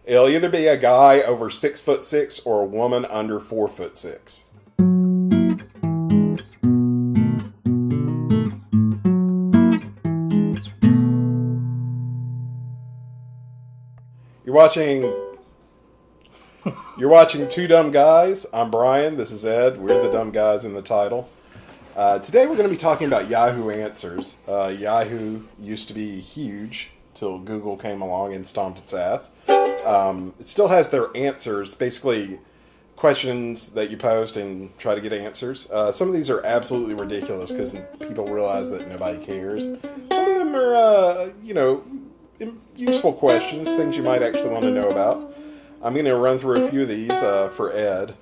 It'll either be a guy over 6'6" or a woman under 4'6". You're watching Two Dumb Guys. I'm Brian. This is Ed. We're the dumb guys in the title. Today we're going to be talking about Yahoo Answers. Yahoo used to be huge till Google came along and stomped its ass. It still has their answers, basically questions that you post and try to get answers. Some of these are absolutely ridiculous because people realize that nobody cares. Some of them are, useful questions, things you might actually want to know about. I'm going to run through a few of these for Ed,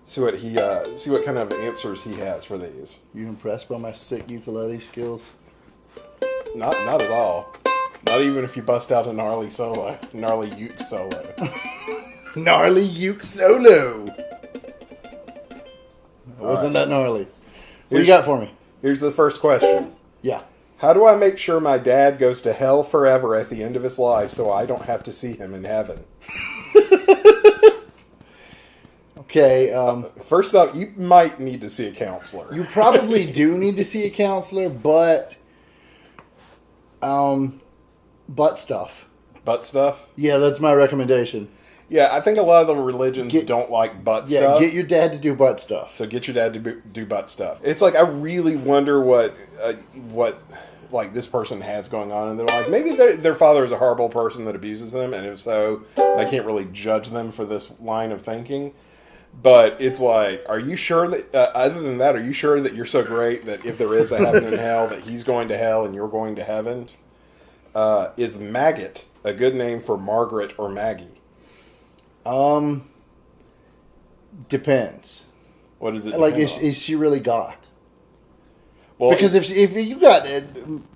see what kind of answers he has for these. You impressed by my sick ukulele skills? Not at all. Not even if you bust out a gnarly uke solo. Gnarly uke solo. Wasn't that gnarly? What do you got for me? Here's the first question. Yeah. How do I make sure my dad goes to hell forever at the end of his life so I don't have to see him in heaven? Okay. First up, you might need to see a counselor. You probably do need to see a counselor, but butt stuff. Butt stuff? Yeah, that's my recommendation. Yeah, I think a lot of the religions don't like butt stuff. Yeah, get your dad to do butt stuff. So get your dad to do butt stuff. It's like, I really wonder what like this person has going on in their life. Maybe their father is a horrible person that abuses them, and if so, I can't really judge them for this line of thinking. But it's like, are you sure that, other than that, are you sure that you're so great that if there is a heaven and hell, that he's going to hell and you're going to heaven? Is Maggot a good name for Margaret or Maggie? Depends. What is it? Like, is she really goth? Well, because if you got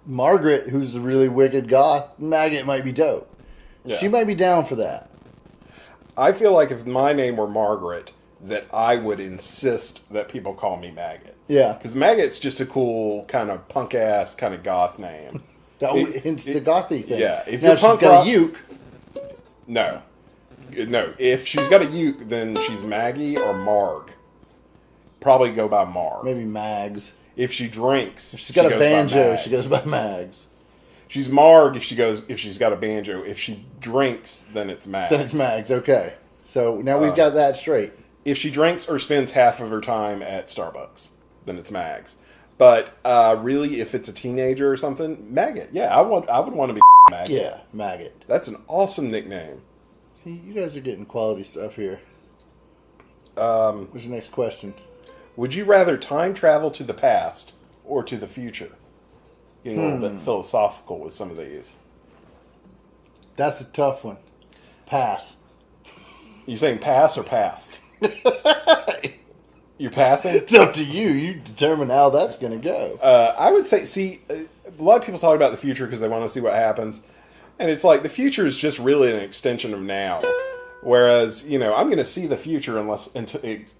Margaret, who's a really wicked goth, Maggot might be dope. Yeah. She might be down for that. I feel like if my name were Margaret, that I would insist that people call me Maggot. Yeah. Because Maggot's just a cool, kind of punk-ass, kind of goth name. It's the gothy thing. Yeah. If now, you're she's got a uke. No. If she's got a uke, then she's Maggie or Marg. Probably go by Marg. Maybe Mags. If she drinks, if she's got a banjo, she goes by Mags. She's Marg if she's got a banjo. If she drinks, then it's Mags. Then it's Mags, okay. So now we've got that straight. If she drinks or spends half of her time at Starbucks, then it's Mags. But really, if it's a teenager or something, Maggot. Yeah, I would want to be Maggot. Yeah, Maggot. That's an awesome nickname. See, you guys are getting quality stuff here. What's your next question? Would you rather time travel to the past or to the future? Getting a little bit philosophical with some of these. That's a tough one. Pass. You saying pass or past? You're passing? It's up to you. You determine how that's going to go. I would say, a lot of people talk about the future because they want to see what happens. And it's like, the future is just really an extension of now. Whereas, I'm going to see the future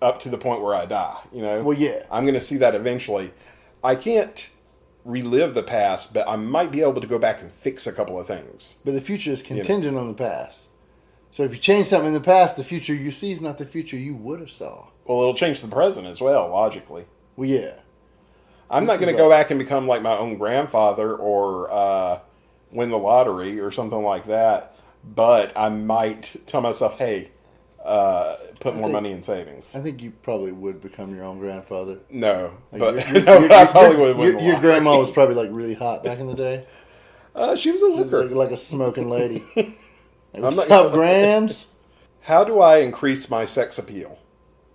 up to the point where I die, Well, yeah. I'm going to see that eventually. I can't relive the past, but I might be able to go back and fix a couple of things. But the future is contingent on the past. So if you change something in the past, the future you see is not the future you would have saw. Well, it'll change the present as well, logically. Well, yeah. I'm not going to go back and become like my own grandfather or win the lottery or something like that. But I might tell myself, hey, put more money in savings. I think you probably would become your own grandfather. No. Like but I probably would win the lottery. Your grandma was probably like really hot back in the day. She was a looker. Like a smoking lady. What's up, grands? How do I increase my sex appeal?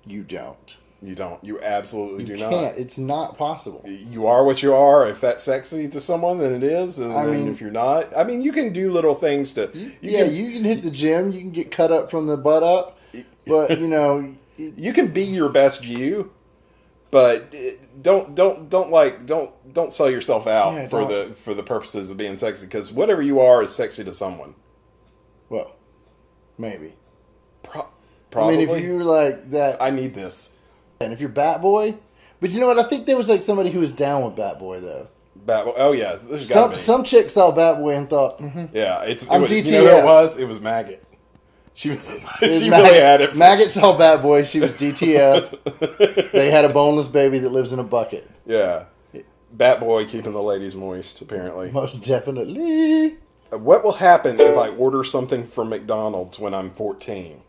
You don't. You don't. You absolutely do not. You can't. It's not possible. You are what you are. If that's sexy to someone, then it is. And then if you're not, you can do little things to... You can hit the gym. You can get cut up from the butt up. But, you can be your best you, but don't sell yourself out for the purposes of being sexy, because whatever you are is sexy to someone. Well, maybe. Probably. If you're like that... I need this. And if you're Bat Boy... But you know what? I think there was like somebody who was down with Bat Boy, though. Bat Boy. Oh, yeah. There's gotta be. Some chick saw Bat Boy and thought, Yeah. I'm DTF. You know what it was? It was Maggot. She was. She really had it. Maggot saw Bat Boy. She was DTF. They had a boneless baby that lives in a bucket. Yeah. Bat Boy keeping the ladies moist, apparently. Most definitely. What will happen if I order something from McDonald's when I'm 14?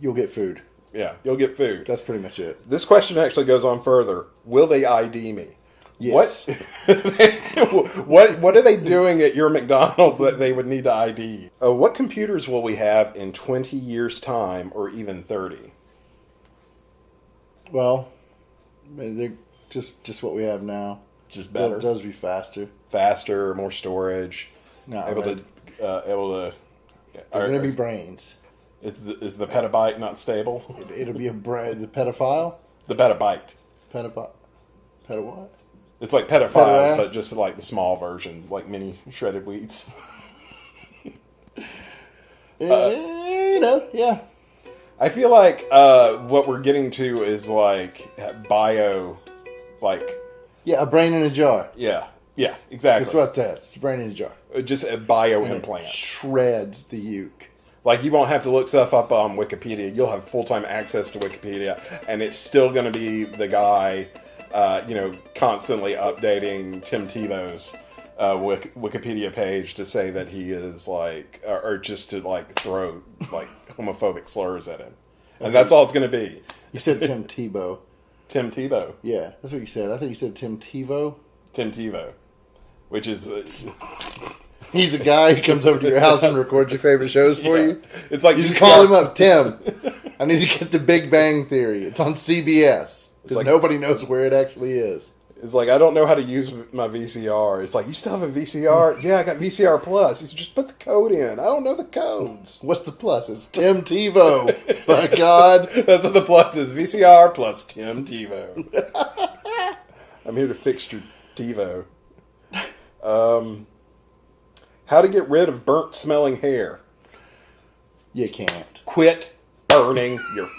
You'll get food. Yeah, you'll get food. That's pretty much it. This question actually goes on further. Will they ID me? Yes. What are they doing at your McDonald's that they would need to ID? What computers will we have in 20 years' time, or even 30? Well, they're just what we have now. Just better. It does be faster. Faster, more storage. No, able to. They're going to be brains. Is the petabyte not stable? It'll be the pedophile. The petabyte. Peta what? It's like pedophiles, but just like the small version, like mini shredded wheats. Yeah. I feel like what we're getting to is like Yeah, a brain in a jar. Yeah, exactly. That's what I said. It's a brain in a jar. Just a bio implant. Shreds the uke. Like, you won't have to look stuff up on Wikipedia. You'll have full-time access to Wikipedia, and it's still going to be the guy, constantly updating Tim Tebow's Wikipedia page to say that he is, like, or just to, like, throw, like, homophobic slurs at him. And that's all it's going to be. You said Tim Tebow. Tim Tebow. Yeah, that's what you said. I think you said Tim Tebow. Tim Tebow. Which is... He's a guy who comes over to your house and records your favorite shows for you. It's like you just call him up, Tim. I need to get the Big Bang Theory. It's on CBS because like, nobody knows where it actually is. It's like, I don't know how to use my VCR. It's like, you still have a VCR? Yeah, I got VCR Plus. He's just put the code in. I don't know the codes. What's the plus? It's Tim Tebow. My God, that's what the plus is. VCR plus Tim Tebow. I'm here to fix your TiVo. How to get rid of burnt smelling hair. You can't. Quit burning your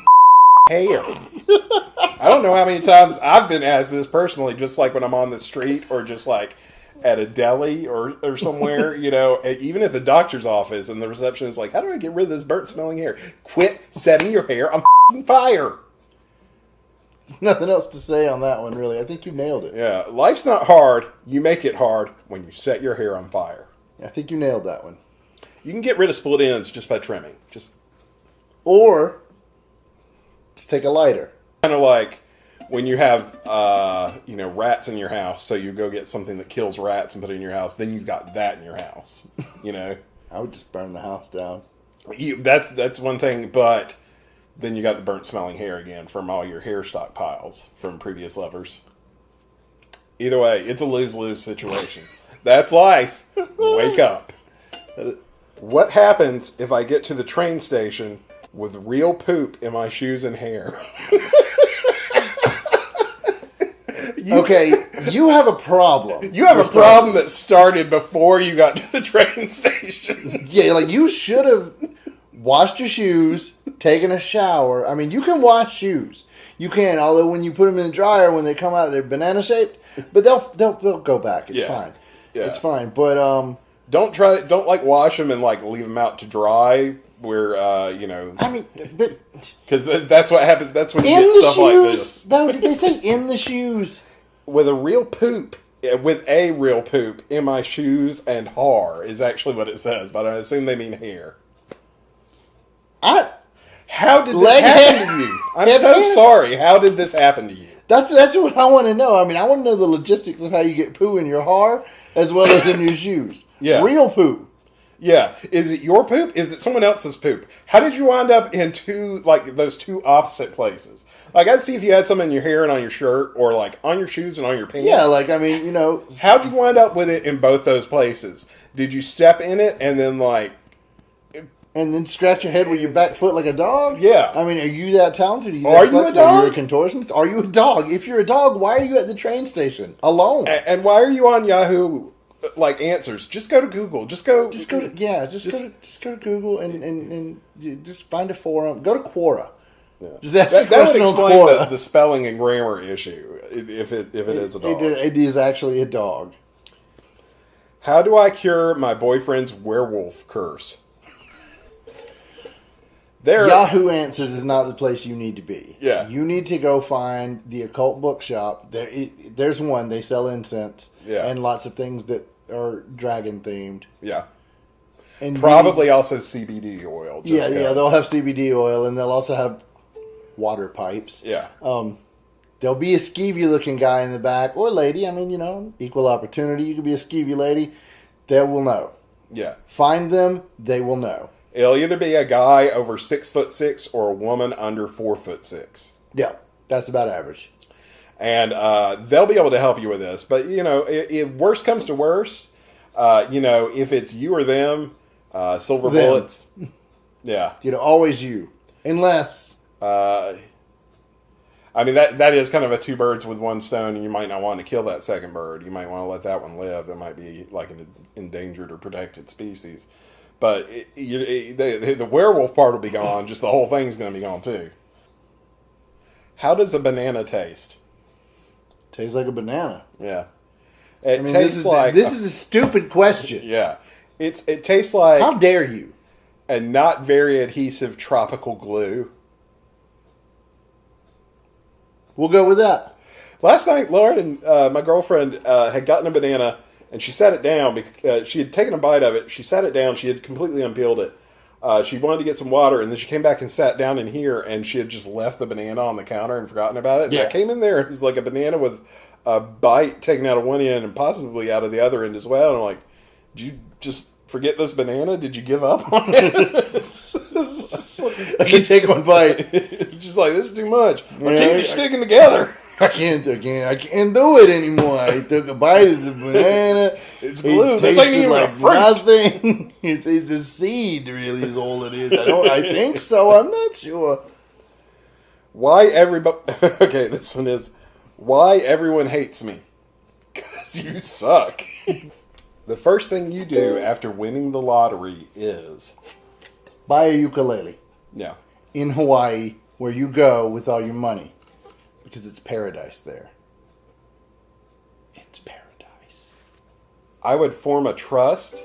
hair. I don't know how many times I've been asked this personally, just like when I'm on the street or just like at a deli or somewhere, even at the doctor's office, and the receptionist is like, how do I get rid of this burnt smelling hair? Quit setting your hair on fire. There's nothing else to say on that one, really. I think you nailed it. Yeah, life's not hard. You make it hard when you set your hair on fire. I think you nailed that one. You can get rid of split ends just by trimming. Or just take a lighter. Kind of like when you have, rats in your house, so you go get something that kills rats and put it in your house, then you've got that in your house, I would just burn the house down. That's one thing, but then you got the burnt smelling hair again from all your hair stockpiles from previous lovers. Either way, it's a lose-lose situation. That's life. Wake up. What happens if I get to the train station with real poop in my shoes and hair? Okay, you have a problem. You have a problem that started before you got to the train station. Yeah, like you should have washed your shoes, taken a shower. I mean, you can wash shoes. You can, although when you put them in the dryer, when they come out, they're banana shaped. But they'll go back. It's fine. Yeah. It's fine. But don't wash them and leave them out to dry. Where I mean, but because that's what happens. That's when you in get the stuff shoes. like this. No, did they say in the shoes? With a real poop in my shoes and hair is actually what it says, but I assume they mean hair. How did this happen to you? I'm so sorry. How did this happen to you? That's what I want to know. I mean, I want to know the logistics of how you get poo in your hair as well as in your shoes. Yeah. Real poo. Yeah. Is it your poop? Is it someone else's poop? How did you wind up in those two opposite places? I'd see if you had some in your hair and on your shirt, or on your shoes and on your pants. Yeah, I mean, How'd you wind up with it in both those places? Did you step in it and then and then scratch your head with your back foot like a dog? Yeah. I mean, are you that talented? Are you a dog? Are you a contortionist? Are you a dog? If you're a dog, why are you at the train station alone? And why are you on Yahoo Answers? Just go to Google. Just go to Google and just find a forum. Go to Quora. Yeah. Just ask that would explain Quora. the spelling and grammar issue if it is a dog. It is actually a dog. How do I cure my boyfriend's werewolf curse? Yahoo Answers is not the place you need to be. Yeah. You need to go find the occult bookshop. There's one. They sell incense. Yeah. And lots of things that are dragon themed. Yeah. And Probably also CBD oil. Yeah, they'll have CBD oil, and they'll also have water pipes. Yeah. There'll be a skeevy looking guy in the back, or lady. I mean, equal opportunity. You could be a skeevy lady. They will know. Yeah. Find them. They will know. It'll either be a guy over 6'6" or a woman under 4'6". Yeah, that's about average. And they'll be able to help you with this. But, if worst comes to worst, if it's you or them, silver bullets. Yeah. Always you. Unless... I mean, that is kind of a two birds with one stone, and you might not want to kill that second bird. You might want to let that one live. It might be like an endangered or protected species. But the werewolf part will be gone. Just the whole thing's going to be gone, too. How does a banana taste? Tastes like a banana. Yeah. It tastes like... This is a stupid question. Yeah. It tastes like... How dare you? A not very adhesive tropical glue. We'll go with that. Last night, Lauren and my girlfriend had gotten a banana, and she sat it down. Because, she had taken a bite of it. She sat it down. She had completely unpeeled it. She wanted to get some water, and then she came back and sat down in here, and she had just left the banana on the counter and forgotten about it. And I came in there, it was like a banana with a bite taken out of one end and possibly out of the other end as well. And I'm like, did you just forget this banana? Did you give up on it? I can take one bite. It's just like, this is too much. My teeth are sticking together. I can't do it anymore. I took a bite of the banana. It's glue. This ain't even like fruit. Nothing. It's a seed, really, is all it is. I think so. I'm not sure. Why everybody... Okay, this one is... Why everyone hates me. Because you suck. The first thing you do after winning the lottery is... Buy a ukulele. Yeah. In Hawaii, where you go with all your money. Because it's paradise there. It's paradise. I would form a trust.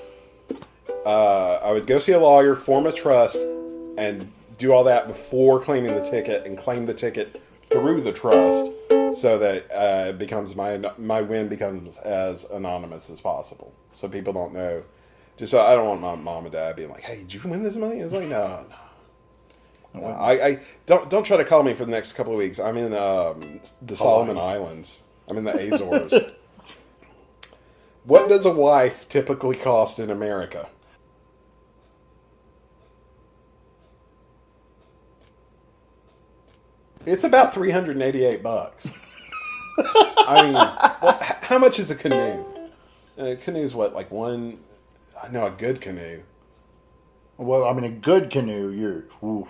I would go see a lawyer, form a trust, and do all that before claiming the ticket, and claim the ticket through the trust, so that it becomes my win becomes as anonymous as possible, so people don't know. Just so I don't want my mom and dad being like, "Hey, did you win this money?" It's like, no. I don't try to call me for the next couple of weeks. I'm in the Solomon Islands. I'm in the Azores. What does a wife typically cost in America? It's about $388. I mean, how much is a canoe? A canoe's what, like one? I know a good canoe. Well, I mean, a good canoe, ooh.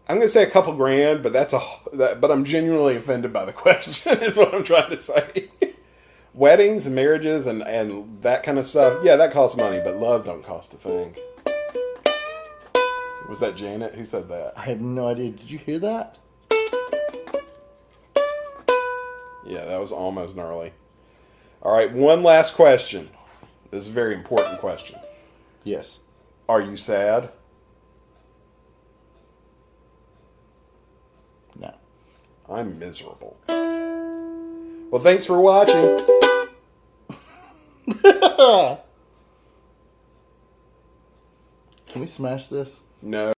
I'm going to say a couple grand, but but I'm genuinely offended by the question, is what I'm trying to say. Weddings and marriages and that kind of stuff, yeah, that costs money, but love don't cost a thing. Was that Janet? Who said that? I have no idea. Did you hear that? Yeah, that was almost gnarly. All right, one last question. This is a very important question. Yes. Are you sad? No. I'm miserable. Well, thanks for watching. Can we smash this? No.